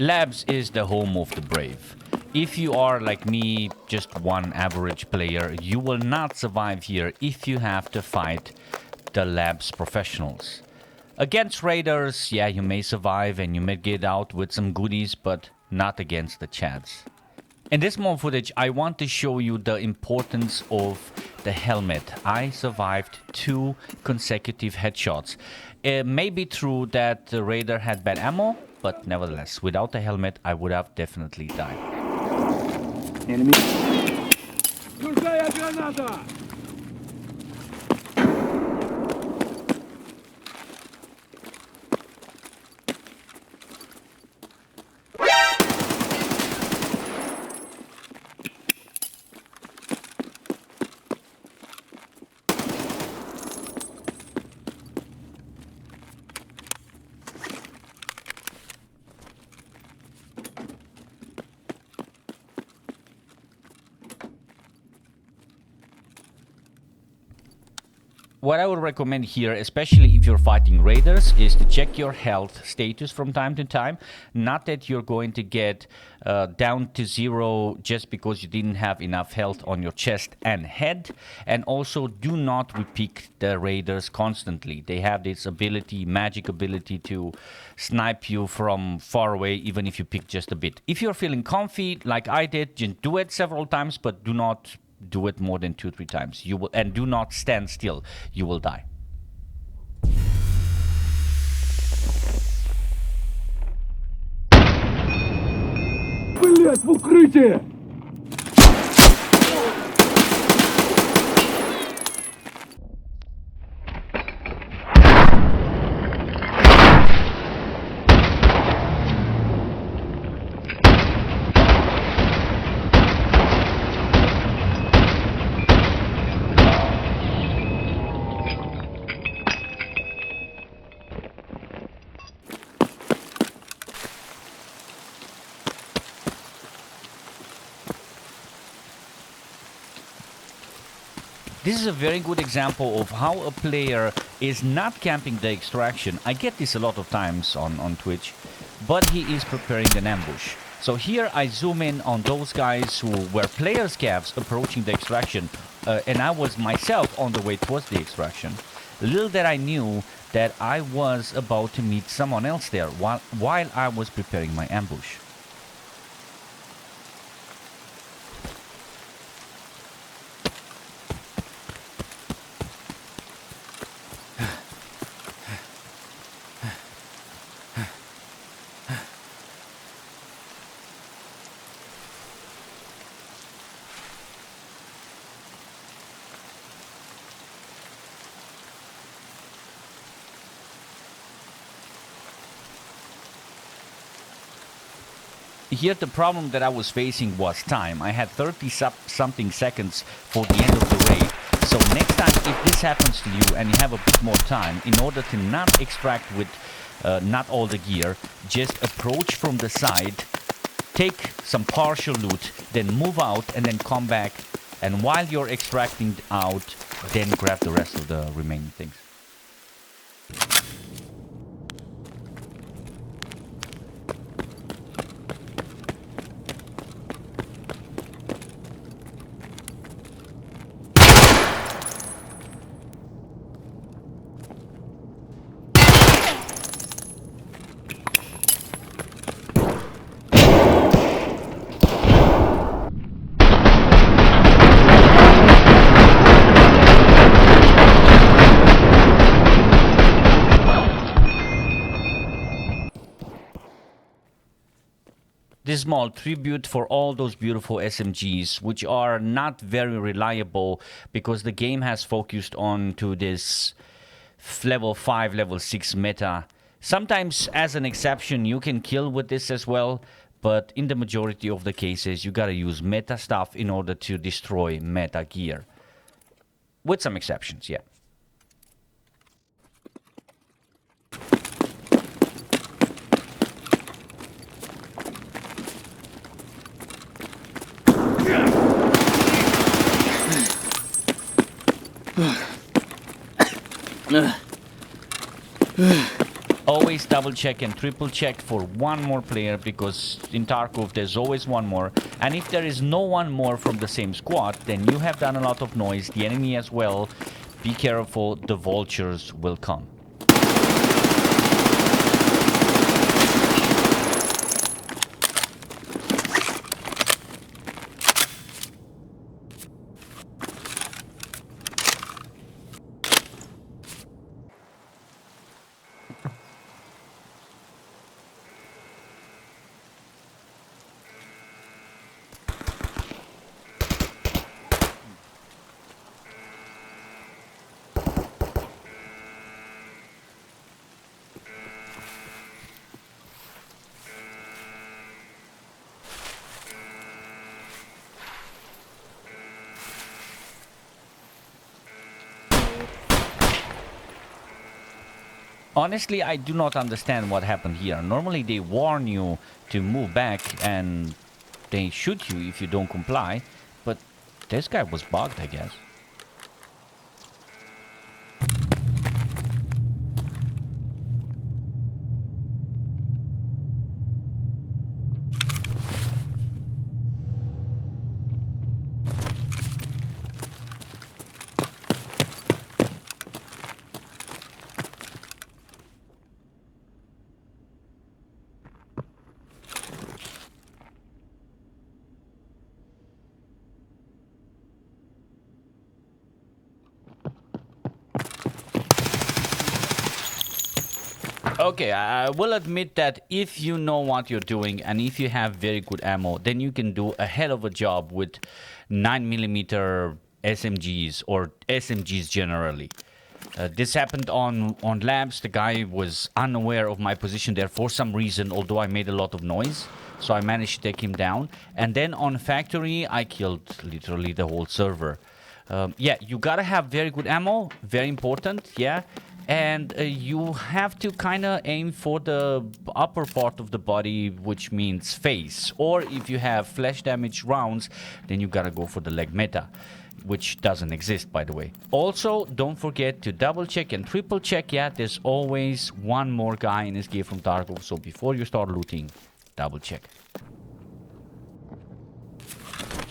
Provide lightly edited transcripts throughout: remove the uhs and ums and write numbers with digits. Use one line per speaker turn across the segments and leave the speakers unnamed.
Labs is the home of the brave. If you are like me, just one average player, you will not survive here if you have to fight the labs professionals. Against raiders, yeah, you may survive and you may get out with some goodies, but not against the chads. In this small footage, I want to show you the importance of the helmet. I survived 2 consecutive headshots. It may be true that the raider had bad ammo, but nevertheless, without the helmet, I would have definitely died.
Enemy.
What I would recommend here, especially if you're fighting raiders, is to check your health status from time to time. Not that you're going to get down to 0 just because you didn't have enough health on your chest and head. And also do not repick the raiders constantly. They have this ability, magic ability to snipe you from far away even if you pick just a bit. If you're feeling comfy like I did, just do it several times, but do not do it more than 2-3 times. You will, and do not stand still. You will die.
Блять, в укрытие!
This is a very good example of how a player is not camping the extraction. I get this a lot of times on Twitch, but he is preparing an ambush. So here I zoom in on those guys who were player scavs approaching the extraction, and I was myself on the way towards the extraction. Little that I knew that I was about to meet someone else there while I was preparing my ambush. Here the problem that I was facing was time. I had 30-something seconds for the end of the raid. So next time if this happens to you and you have a bit more time, in order to not extract with not all the gear, just approach from the side, take some partial loot, then move out and then come back. And while you're extracting out, then grab the rest of the remaining things. This small tribute for all those beautiful SMGs, which are not very reliable because the game has focused on to this level 5, level 6 meta. Sometimes as an exception you can kill with this as well, but in the majority of the cases you gotta use meta stuff in order to destroy meta gear. With some exceptions, yeah. Always double check and triple check for one more player, because in Tarkov there's always one more. And if there is no one more from the same squad, then you have done a lot of noise. The enemy as well. Be careful, the vultures will come. Honestly, I do not understand what happened here. Normally they warn you to move back and they shoot you if you don't comply. But this guy was bugged, I guess. Okay, I will admit that if you know what you're doing and if you have very good ammo, then you can do a hell of a job with 9mm SMGs or SMGs generally. This happened on labs. The guy was unaware of my position there for some reason, although I made a lot of noise. So I managed to take him down. And then on factory, I killed literally the whole server. Yeah, you gotta have very good ammo. Very important, yeah. And you have to kind of aim for the upper part of the body, which means face. Or if you have flesh damage rounds, then you gotta go for the leg meta, which doesn't exist, by the way. Also, don't forget to double check and triple check. Yeah, there's always one more guy in this game from Tarkov, so before you start looting, double check.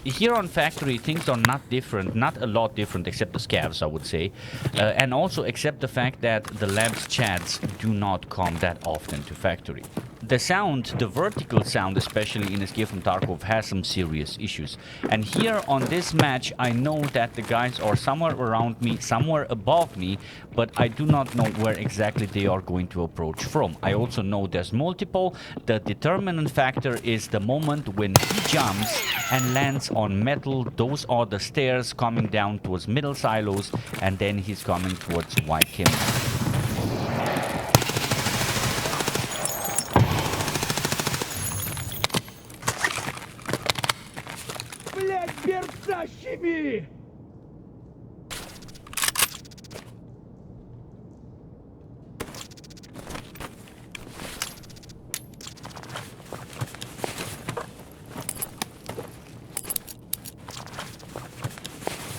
Here on factory, things are not different, not a lot different, except the scavs, I would say. And also except the fact that the labs chats do not come that often to factory. The sound, the vertical sound, especially in Escape from Tarkov, has some serious issues. And here on this match, I know that the guys are somewhere around me, somewhere above me, but I do not know where exactly they are going to approach from. I also know there's multiple. The determinant factor is the moment when he jumps and lands on metal. Those are the stairs coming down towards middle silos, and then he's coming towards white kim.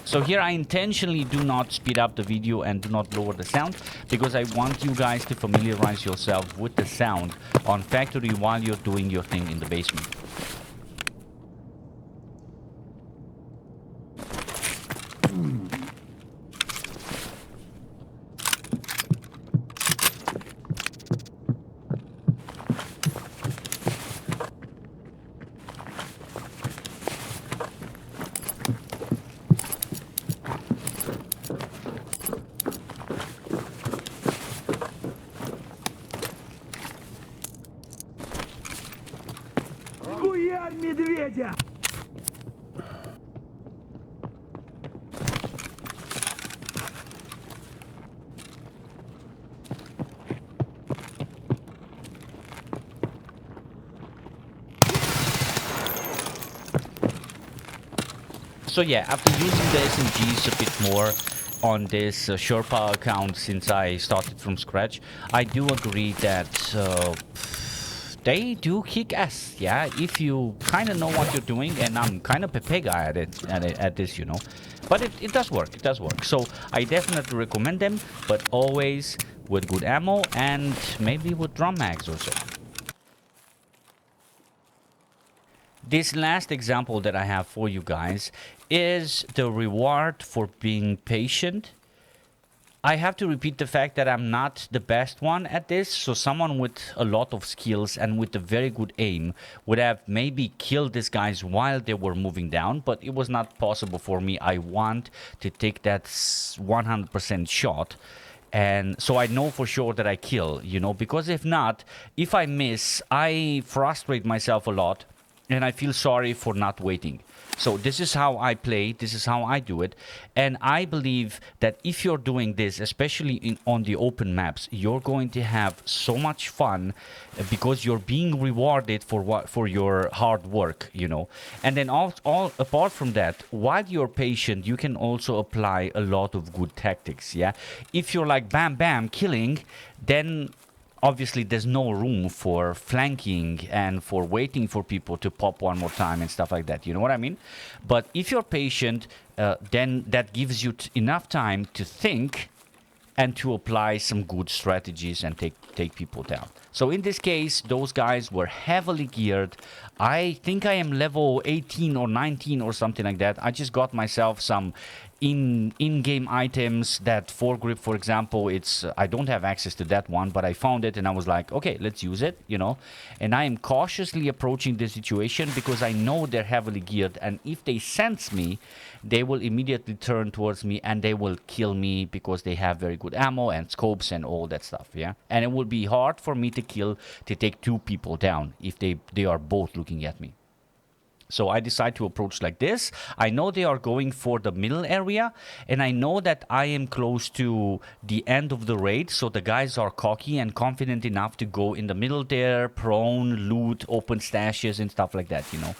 So here I intentionally do not speed up the video and do not lower the sound, because I want you guys to familiarize yourself with the sound on factory while you're doing your thing in the basement.
медведя!
So yeah, after using the SMGs a bit more on this Sherpa account since I started from scratch, I do agree that they do kick ass, yeah, if you kind of know what you're doing, and I'm kind of Pepe guy at this, you know. But it does work, it does work. So I definitely recommend them, but always with good ammo and maybe with drum mags or so. This last example that I have for you guys is the reward for being patient. I have to repeat the fact that I'm not the best one at this, so someone with a lot of skills and with a very good aim would have maybe killed these guys while they were moving down, but it was not possible for me. I want to take that 100% shot, and so I know for sure that I kill, you know, because if not, if I miss, I frustrate myself a lot and I feel sorry for not waiting. So this is how I play, this is how I do it, and I believe that if you're doing this, especially on the open maps, you're going to have so much fun because you're being rewarded for your hard work, you know. And then all apart from that, while you're patient, you can also apply a lot of good tactics, yeah. If you're like bam bam killing, then obviously there's no room for flanking and for waiting for people to pop one more time and stuff like that, you know what I mean? But if you're patient, then that gives you enough time to think and to apply some good strategies and take people down. So in this case, those guys were heavily geared. I think I am level 18 or 19 or something like that. I just got myself some in-game items. That foregrip, for example, it's I don't have access to that one, but I found it and I was like, okay, let's use it, you know. And I am cautiously approaching the situation because I know they're heavily geared, and if they sense me, they will immediately turn towards me and they will kill me because they have very good ammo and scopes and all that stuff, yeah. And it will be hard for me to take two people down if they are both looking at me. So I decide to approach like this. I know they are going for the middle area, and I know that I am close to the end of the raid, so the guys are cocky and confident enough to go in the middle there, prone, loot, open stashes and stuff like that, you know.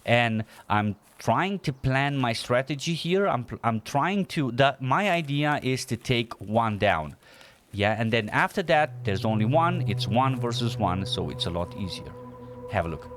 And I'm trying to plan my strategy here. I'm trying to, my idea is to take one down. Yeah, and then after that, there's only one. It's 1 versus 1, so it's a lot easier. Have a look.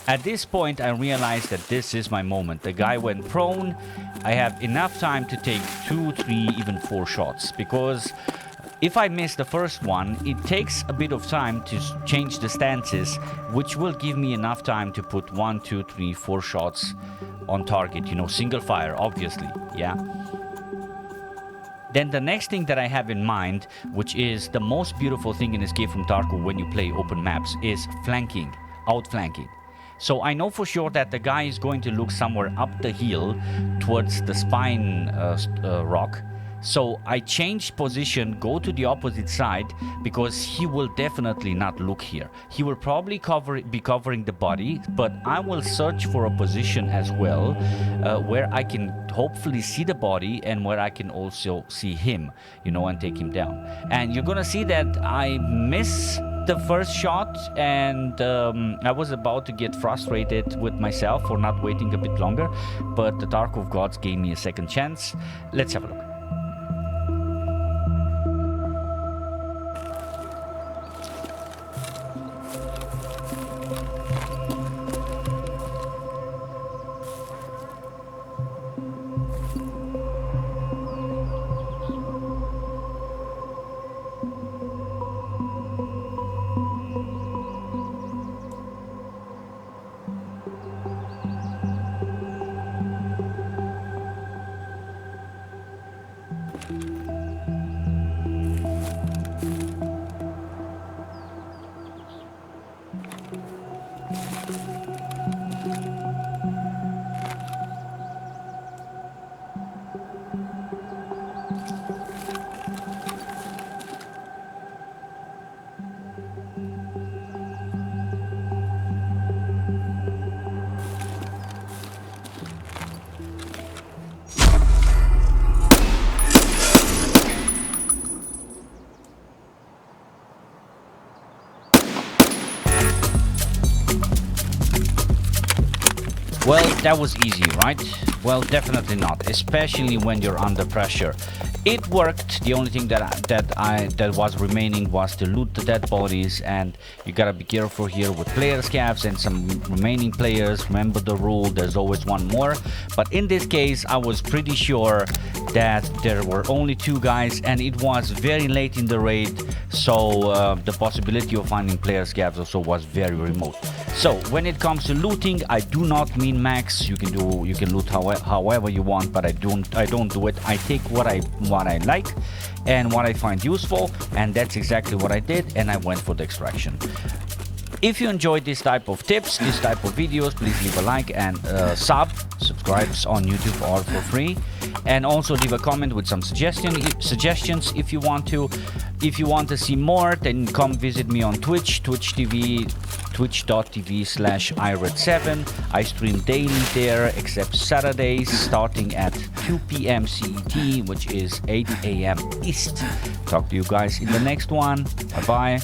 At this point, I realized that this is my moment. The guy went prone. I have enough time to take 2, 3, even 4 shots. Because if I miss the first one, it takes a bit of time to change the stances, which will give me enough time to put 1, 2, 3, 4 shots on target. You know, single fire, obviously, yeah? Then the next thing that I have in mind, which is the most beautiful thing in Escape from Tarkov when you play open maps, is flanking, outflanking. So I know for sure that the guy is going to look somewhere up the hill towards the spine rock. So I change position, go to the opposite side, because he will definitely not look here. He will probably be covering the body, but I will search for a position as well where I can hopefully see the body and where I can also see him, you know, and take him down. And you're gonna see that I miss the first shot, and I was about to get frustrated with myself for not waiting a bit longer, but the Tarkov gods gave me a second chance. Let's have a look. Well, that was easy, right? Well, definitely not, especially when you're under pressure. It worked. The only thing that was remaining was to loot the dead bodies, and you gotta be careful here with player scavs and some remaining players. Remember the rule, there's always one more. But in this case, I was pretty sure that there were only 2 guys, and it was very late in the raid, so the possibility of finding player scavs also was very remote. So when it comes to looting, I do not mean max. You can loot however you want, but I don't do it. I take what I like and what I find useful, and that's exactly what I did, and I went for the extraction. If you enjoyed this type of tips, this type of videos, please leave a like and subscribes on YouTube all for free, and also leave a comment with some suggestions if you want to. If you want to see more, then come visit me on Twitch, twitch.tv/iRed7. I stream daily there, except Saturdays, starting at 2 p.m. CET, which is 8 a.m. East. Talk to you guys in the next one. Bye bye.